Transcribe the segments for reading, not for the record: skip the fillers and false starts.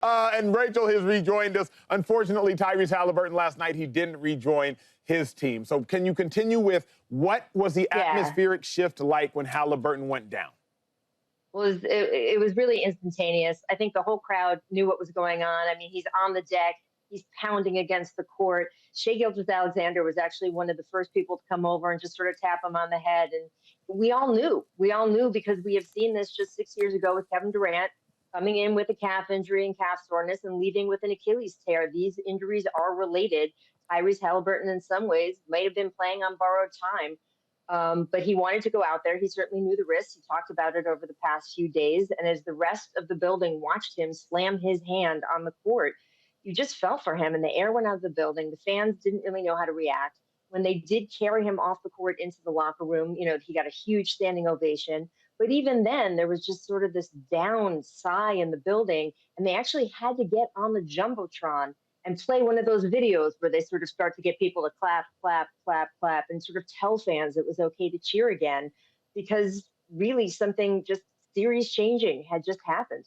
And Rachel has rejoined us. Unfortunately, Tyrese Haliburton last night, he didn't rejoin his team. So can you continue with what was the atmospheric shift like when Haliburton went down? It was really instantaneous. I think the whole crowd knew what was going on. I mean, he's on the deck. He's pounding against the court. Shai Gilgeous-Alexander was actually one of the first people to come over and just sort of tap him on the head. And we all knew. We all knew because we have seen this just 6 years ago with Kevin Durant coming in with a calf injury and calf soreness and leaving with an Achilles tear. These injuries are related. Tyrese Haliburton, in some ways, might have been playing on borrowed time. But he wanted to go out there. He certainly knew the risks. He talked about it over the past few days. And as the rest of the building watched him slam his hand on the court, you just felt for him. And the air went out of the building. The fans didn't really know how to react. When they did carry him off the court into the locker room, he got a huge standing ovation. But even then, there was just sort of this down sigh in the building. And they actually had to get on the Jumbotron and play one of those videos where they sort of start to get people to clap, clap, clap, clap, and sort of tell fans it was okay to cheer again, because really something just series changing had just happened.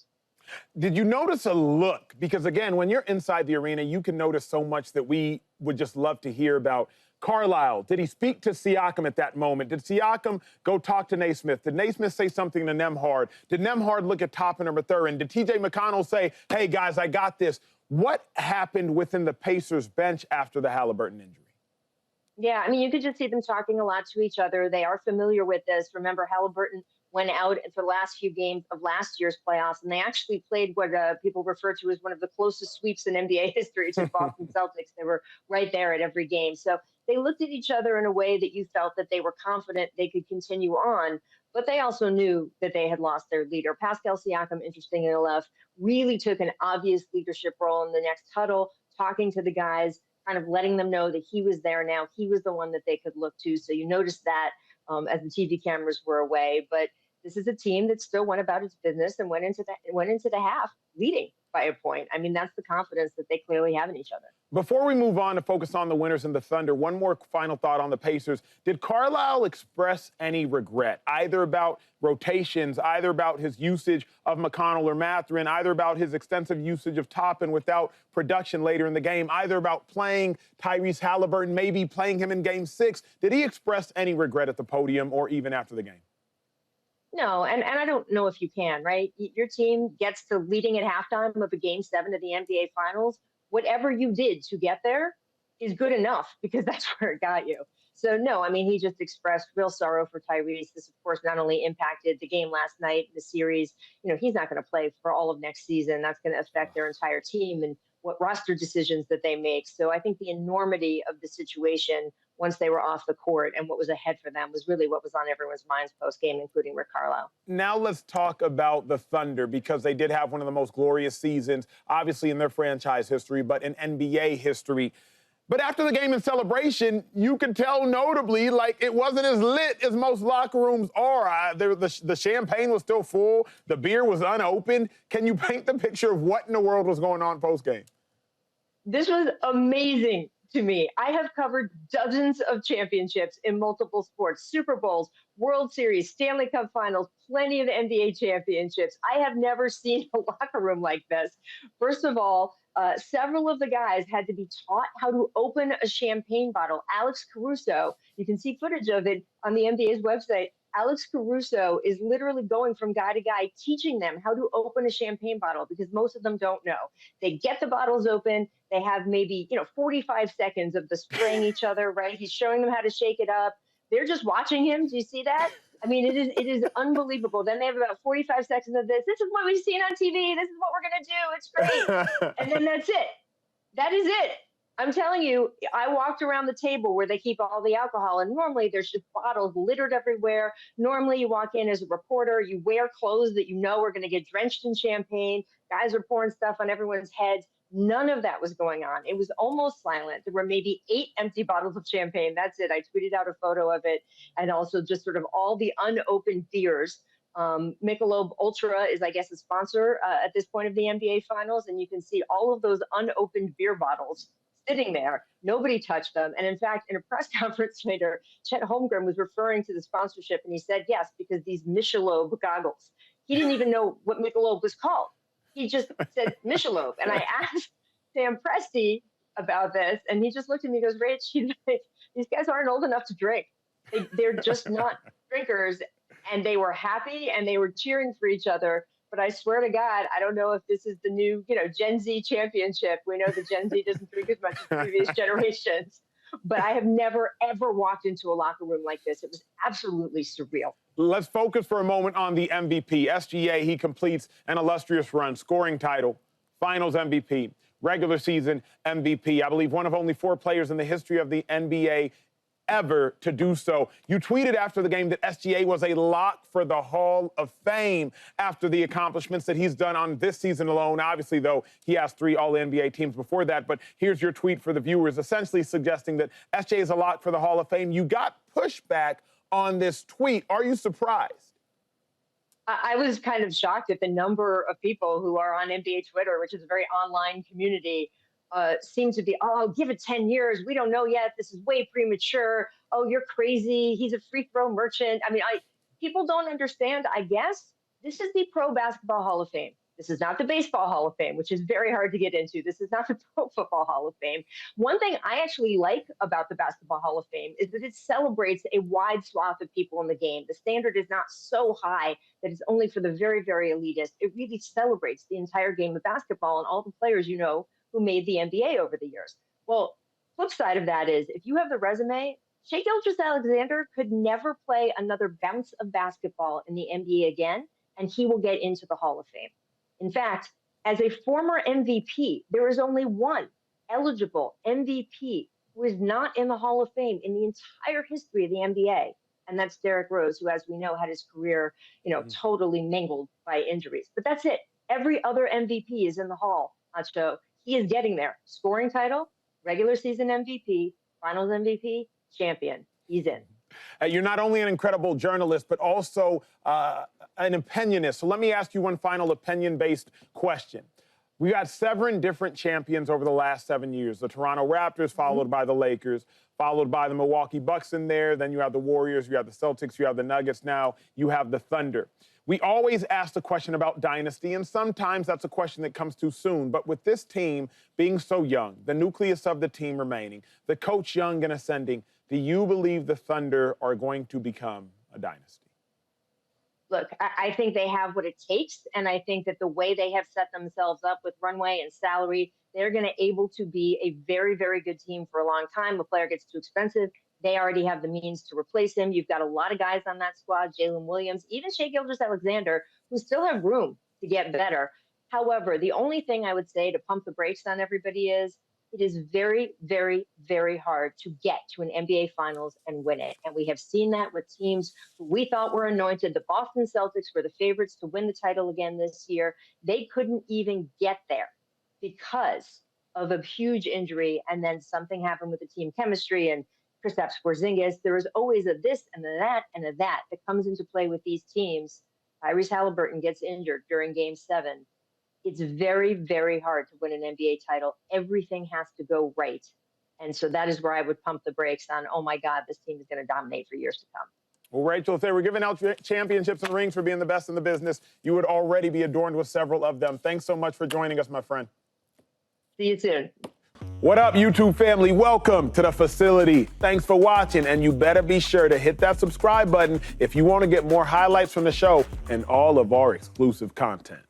Did you notice a look? Because again, when you're inside the arena, you can notice so much that we would just love to hear about. Carlisle, did he speak to Siakam at that moment? Did Siakam go talk to Naismith? Did Naismith say something to Nembhard? Did Nembhard look at Toppin or Mathurin? Did TJ McConnell say, hey, guys, I got this? What happened within the Pacers bench after the Haliburton injury? Yeah, I mean, you could just see them talking a lot to each other. They are familiar with this. Remember, Haliburton went out for the last few games of last year's playoffs, and they actually played what people refer to as one of the closest sweeps in NBA history to Boston Celtics. They were right there at every game. So they looked at each other in a way that you felt that they were confident they could continue on, but they also knew that they had lost their leader. Pascal Siakam, interestingly enough, really took an obvious leadership role in the next huddle, talking to the guys, kind of letting them know that he was there now. He was the one that they could look to. So you noticed that as the TV cameras were away. But this is a team that still went about its business and went into the half leading by a point. I mean, that's the confidence that they clearly have in each other. Before we move on to focus on the winners and the Thunder, one more final thought on the Pacers. Did Carlisle express any regret, either about rotations, either about his usage of McConnell or Mathurin, either about his extensive usage of Toppin without production later in the game, either about playing Tyrese Haliburton, maybe playing him in Game 6? Did he express any regret at the podium or even after the game? No, and I don't know if you can, right? Your team gets to leading at halftime of a Game 7 of the NBA Finals. Whatever you did to get there is good enough, because that's where it got you. So, no, I mean, he just expressed real sorrow for Tyrese. This, of course, not only impacted the game last night, the series. He's not going to play for all of next season. That's going to affect their entire team and what roster decisions that they make. So I think the enormity of the situation once they were off the court and what was ahead for them was really what was on everyone's minds post-game, including Rick Carlisle. Now let's talk about the Thunder, because they did have one of the most glorious seasons, obviously in their franchise history, but in NBA history. But after the game in celebration, you could tell notably, like, it wasn't as lit as most locker rooms are. The champagne was still full. The beer was unopened. Can you paint the picture of what in the world was going on post-game? This was amazing to me. I have covered dozens of championships in multiple sports, Super Bowls, World Series, Stanley Cup Finals, plenty of NBA championships. I have never seen a locker room like this. First of all, several of the guys had to be taught how to open a champagne bottle. Alex Caruso, you can see footage of it on the NBA's website. Alex Caruso is literally going from guy to guy, teaching them how to open a champagne bottle, because most of them don't know. They get the bottles open. They have maybe, 45 seconds of the spraying each other, right? He's showing them how to shake it up. They're just watching him. Do you see that? I mean, it is unbelievable. Then they have about 45 seconds of this. This is what we've seen on TV. This is what we're going to do. It's great. And then that's it. That is it. I'm telling you, I walked around the table where they keep all the alcohol, and normally there's just bottles littered everywhere. Normally you walk in as a reporter, you wear clothes that you know are going to get drenched in champagne. Guys are pouring stuff on everyone's heads. None of that was going on. It was almost silent. There were maybe 8 empty bottles of champagne. That's it. I tweeted out a photo of it, and also just sort of all the unopened beers. Michelob Ultra is, I guess, a sponsor at this point of the NBA Finals, and you can see all of those unopened beer bottles sitting there. Nobody touched them. And in fact, in a press conference later, Chet Holmgren was referring to the sponsorship, and he said, yes, because these Michelob goggles. He didn't even know what Michelob was called. He just said Michelob. And I asked Sam Presti about this, and he just looked at me and goes, Rach, he's like, these guys aren't old enough to drink. They're just not drinkers. And they were happy and they were cheering for each other. But I swear to God, I don't know if this is the new, Gen Z championship. We know the Gen Z doesn't drink as much as previous generations. But I have never, ever walked into a locker room like this. It was absolutely surreal. Let's focus for a moment on the MVP. SGA, he completes an illustrious run, scoring title, finals MVP, regular season MVP. I believe one of only 4 players in the history of the NBA ever to do so. You tweeted after the game that SGA was a lock for the Hall of Fame after the accomplishments that he's done on this season alone. Obviously, though, he has 3 All-NBA teams before that. But here's your tweet for the viewers, essentially suggesting that SGA is a lock for the Hall of Fame. You got pushback on this tweet. Are you surprised? I was kind of shocked at the number of people who are on NBA Twitter, which is a very online community, seem to be, oh, give it 10 years. We don't know yet. This is way premature. Oh, you're crazy. He's a free throw merchant. I mean, people don't understand, I guess. This is the Pro Basketball Hall of Fame. This is not the Baseball Hall of Fame, which is very hard to get into. This is not the Pro Football Hall of Fame. One thing I actually like about the Basketball Hall of Fame is that it celebrates a wide swath of people in the game. The standard is not so high that it's only for the very, very elitist. It really celebrates the entire game of basketball and all the players who made the NBA over the years. Well, flip side of that is if you have the resume, Shai Gilgeous-Alexander could never play another bounce of basketball in the NBA again, and he will get into the Hall of Fame. In fact, as a former MVP, there is only one eligible MVP who is not in the Hall of Fame in the entire history of the NBA, and that's Derrick Rose, who, as we know, had his career, totally mangled by injuries. But that's it. Every other MVP is in the Hall, Acho. He is getting there. Scoring title, regular season MVP, finals MVP, champion. He's in. You're not only an incredible journalist, but also an opinionist. So let me ask you one final opinion-based question. We got 7 different champions over the last 7 years. The Toronto Raptors, followed by the Lakers, followed by the Milwaukee Bucks in there. Then you have the Warriors, you have the Celtics, you have the Nuggets. Now you have the Thunder. We always ask the question about dynasty, and sometimes that's a question that comes too soon. But with this team being so young, the nucleus of the team remaining, the coach young and ascending, do you believe the Thunder are going to become a dynasty? Look, I think they have what it takes, and I think that the way they have set themselves up with runway and salary, they're going to able to be a very, very good team for a long time. The player gets too expensive. They already have the means to replace him. You've got a lot of guys on that squad, Jalen Williams, even Shai Gilgeous-Alexander, who still have room to get better. However, the only thing I would say to pump the brakes on everybody is it is very, very, very hard to get to an NBA Finals and win it. And we have seen that with teams who we thought were anointed. The Boston Celtics were the favorites to win the title again this year. They couldn't even get there because of a huge injury, and then something happened with the team chemistry and Kristaps Porzingis. There is always a this and a that and a that comes into play with these teams. Tyrese Haliburton gets injured during Game 7. It's very, very hard to win an NBA title. Everything has to go right. And so that is where I would pump the brakes on, oh, my God, this team is going to dominate for years to come. Well, Rachel, if they were giving out championships and rings for being the best in the business, you would already be adorned with several of them. Thanks so much for joining us, my friend. See you soon. What up, YouTube family? Welcome to the facility. Thanks for watching, and you better be sure to hit that subscribe button if you want to get more highlights from the show and all of our exclusive content.